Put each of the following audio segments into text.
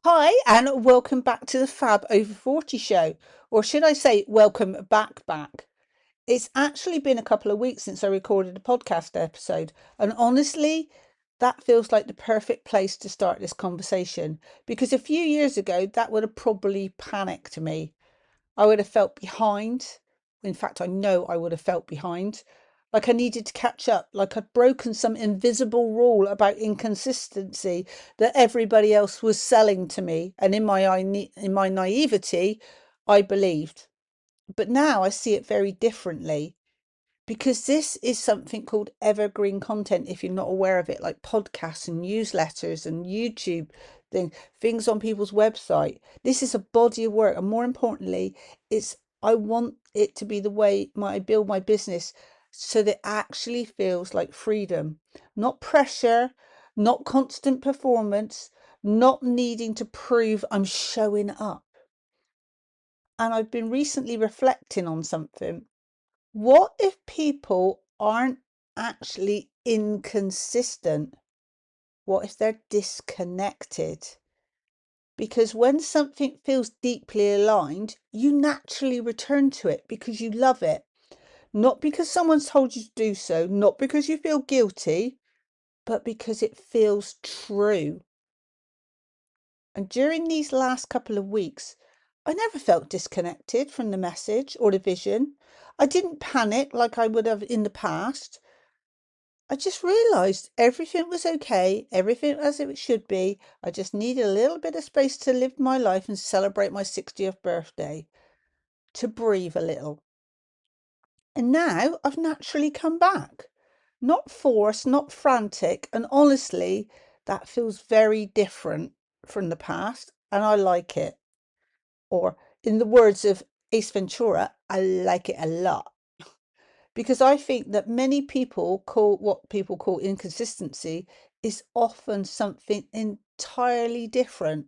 Hi, and welcome back to the Fab Over 40 show. Or should I say, welcome back. It's actually been a couple of weeks since I recorded a podcast episode, and honestly, that feels like the perfect place to start this conversation because a few years ago, that would have probably panicked me. I would have felt behind. In fact, I know I would have felt behind. Like I needed to catch up, like I'd broken some invisible rule about inconsistency that everybody else was selling to me. And in my naivety, I believed. But now I see it very differently because this is something called evergreen content if you're not aware of it, like podcasts and newsletters and YouTube things on people's website. This is a body of work, and more importantly, it's I want it to be the way I build my business so that it actually feels like freedom, not pressure, not constant performance, not needing to prove I'm showing up. And I've been recently reflecting on something. What if people aren't actually inconsistent? What if they're disconnected? Because when something feels deeply aligned, you naturally return to it because you love it. Not because someone's told you to do so, not because you feel guilty, but because it feels true. And during these last couple of weeks, I never felt disconnected from the message or the vision. I didn't panic like I would have in the past. I just realised everything was okay, everything as it should be. I just needed a little bit of space to live my life and celebrate my 60th birthday, to breathe a little. And now I've naturally come back. Not forced, not frantic, and honestly, that feels very different from the past, and I like it. Or, in the words of Ace Ventura, I like it a lot. Because I think that many people call what people call inconsistency is often something entirely different.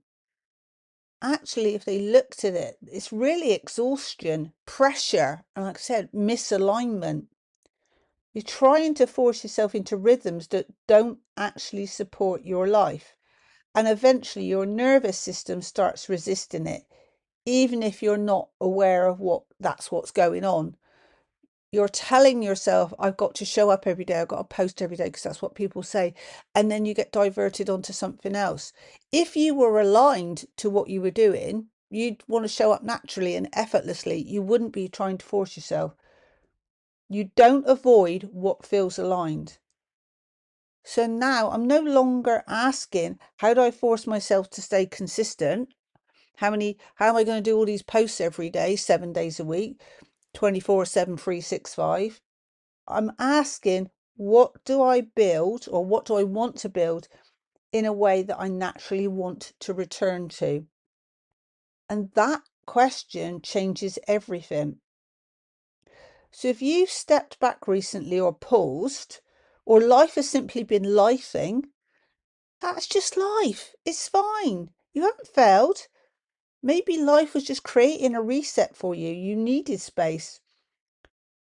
Actually, if they looked at it, it's really exhaustion, pressure, and like I said, misalignment. You're trying to force yourself into rhythms that don't actually support your life. And eventually your nervous system starts resisting it, even if you're not aware of what's going on. You're telling yourself, I've got to show up every day, I've got to post every day because that's what people say. And then you get diverted onto something else. If you were aligned to what you were doing, you'd want to show up naturally and effortlessly. You wouldn't be trying to force yourself. You don't avoid what feels aligned. So now I'm no longer asking, how do I force myself to stay consistent? How am I going to do all these posts every day, 7 days a week, 24/7, 365? I'm asking, what do I build or what do I want to build in a way that I naturally want to return to? And that question changes everything. So if you've stepped back recently or paused, or life has simply been lifing, that's just life. It's fine. You haven't failed. Maybe life was just creating a reset for you. You needed space.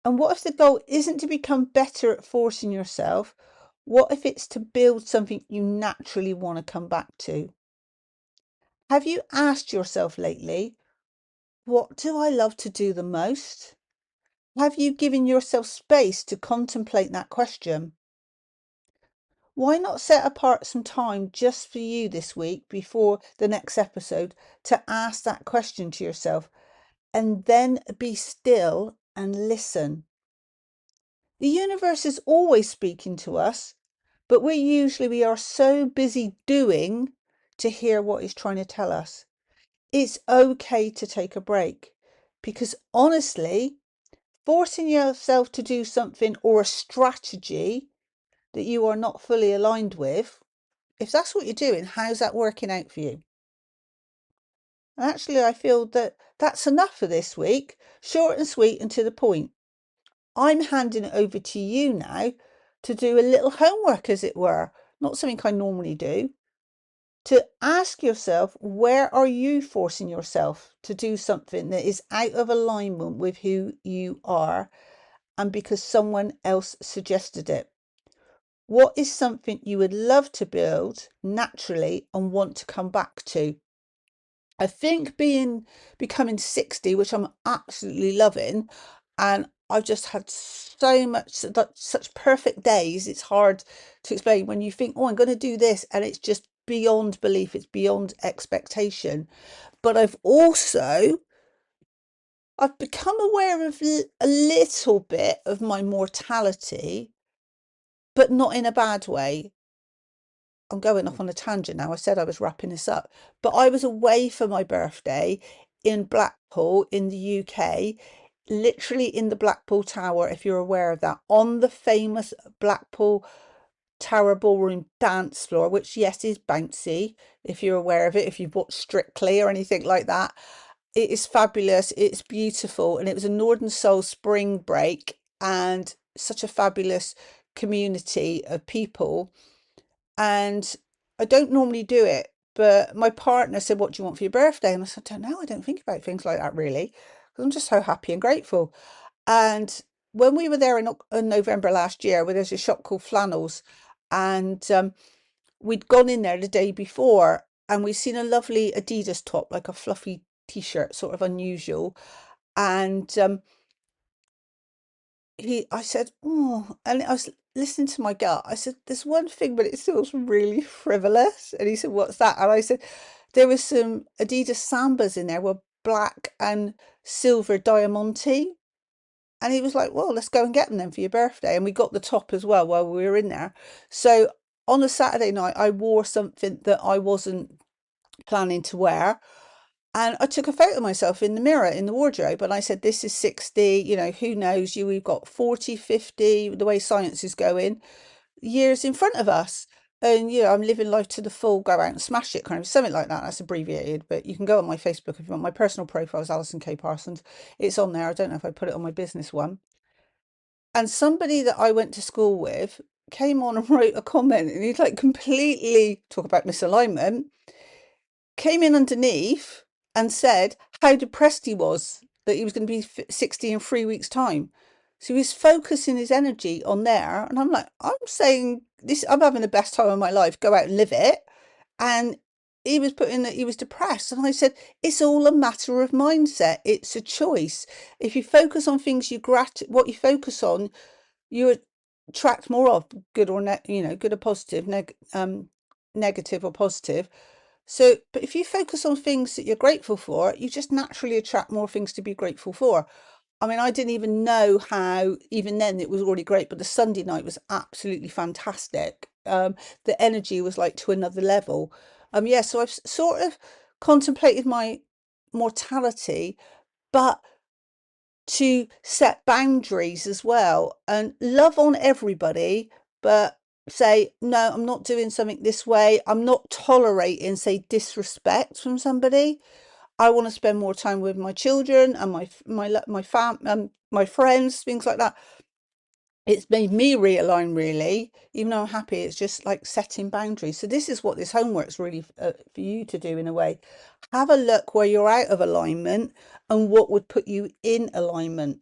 And what if the goal isn't to become better at forcing yourself? What if it's to build something you naturally want to come back to? Have you asked yourself lately, what do I love to do the most? Have you given yourself space to contemplate that question? Why not set apart some time just for you this week before the next episode to ask that question to yourself and then be still and listen? The universe is always speaking to us, but we are so busy doing to hear what it's trying to tell us. It's okay to take a break because honestly, forcing yourself to do something or a strategy that you are not fully aligned with, if that's what you're doing, how's that working out for you? And actually, I feel that that's enough for this week. Short and sweet and to the point. I'm handing it over to you now to do a little homework, as it were, not something I normally do. To ask yourself, where are you forcing yourself to do something that is out of alignment with who you are and because someone else suggested it? What is something you would love to build naturally and want to come back to? I think becoming 60, which I'm absolutely loving, and I've just had so much such perfect days. It's hard to explain when you think, oh, I'm going to do this, and it's just beyond belief. It's beyond expectation. But I've become aware of a little bit of my mortality, but not in a bad way. I'm going off on a tangent now. I said I was wrapping this up, but I was away for my birthday in Blackpool in the UK, literally in the Blackpool Tower, if you're aware of that, on the famous Blackpool Tower Ballroom dance floor, which, yes, is bouncy, if you're aware of it, if you've watched Strictly or anything like that. It is fabulous. It's beautiful. And it was a Northern Soul spring break and such a fabulous community of people. And I don't normally do it, but my partner said, what do you want for your birthday? And I said, I don't know. I don't think about things like that really, because I'm just so happy and grateful. And when we were there in November last year, where there's a shop called Flannels, and we'd gone in there the day before, and we'd seen a lovely Adidas top, like a fluffy t-shirt, sort of unusual. And I said, oh, and I was listening to my gut. I said, there's one thing, but it feels really frivolous. And he said, what's that? And I said, there was some Adidas Sambas in there, were black and silver diamante. And he was like, well, let's go and get them then for your birthday. And we got the top as well while we were in there. So on a Saturday night, I wore something that I wasn't planning to wear. And I took a photo of myself in the mirror in the wardrobe, and I said, this is 60, who knows you, we've got 40, 50, the way science is going, years in front of us. And, I'm living life to the full, go out and smash it, kind of something like that. That's abbreviated, but you can go on my Facebook if you want. My personal profile is Alison K. Parsons. It's on there. I don't know if I put it on my business one. And somebody that I went to school with came on and wrote a comment, and he'd like completely talk about misalignment, came in underneath and said how depressed he was that he was going to be 60 in 3 weeks' time. So he was focusing his energy on there. And I'm like, I'm saying this, I'm having the best time of my life, go out and live it. And he was putting that he was depressed. And I said, it's all a matter of mindset. It's a choice. If you focus on things what you focus on, you attract more of, good or good or positive, negative or positive. So, but if you focus on things that you're grateful for, you just naturally attract more things to be grateful for. I mean, I didn't even know how, even then it was already great, but the Sunday night was absolutely fantastic. The energy was like to another level. Yeah, so I've sort of contemplated my mortality, but to set boundaries as well and love on everybody, but say, no, I'm not doing something this way. I'm not tolerating, say, disrespect from somebody. I want to spend more time with my children and my friends, things like that. It's made me realign, really, even though I'm happy. It's just like setting boundaries. So this is what this homework's really for you to do in a way. Have a look where you're out of alignment and what would put you in alignment.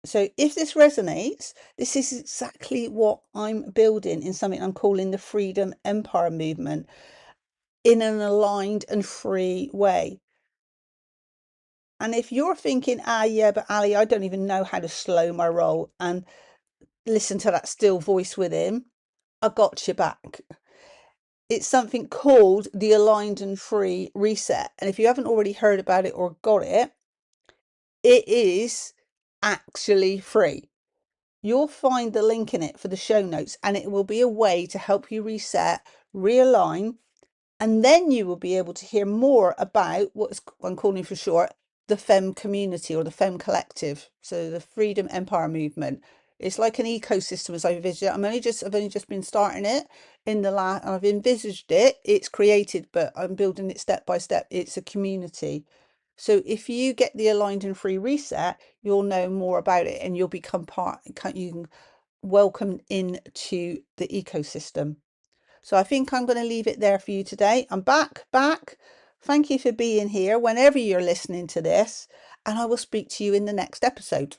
So if this resonates, this is exactly what I'm building in something I'm calling the Freedom Empire movement, in an aligned and free way. And if you're thinking, yeah, but Ali, I don't even know how to slow my roll and listen to that still voice within, I got your back. It's something called the Aligned and Free Reset. And if you haven't already heard about it or got it, it is actually free. You'll find the link in it for the show notes, and it will be a way to help you reset, realign, and then you will be able to hear more about what I'm calling for short the Femme community or the Femme collective. So the Freedom Empire movement. It's like an ecosystem as I envisage it. I've only just been starting it in the last. I've envisaged it. It's created, but I'm building it step by step. It's a community. So if you get the aligned and free reset, you'll know more about it, and you'll become part. You can welcome into the ecosystem. So I think I'm going to leave it there for you today. I'm back. Thank you for being here whenever you're listening to this, and I will speak to you in the next episode.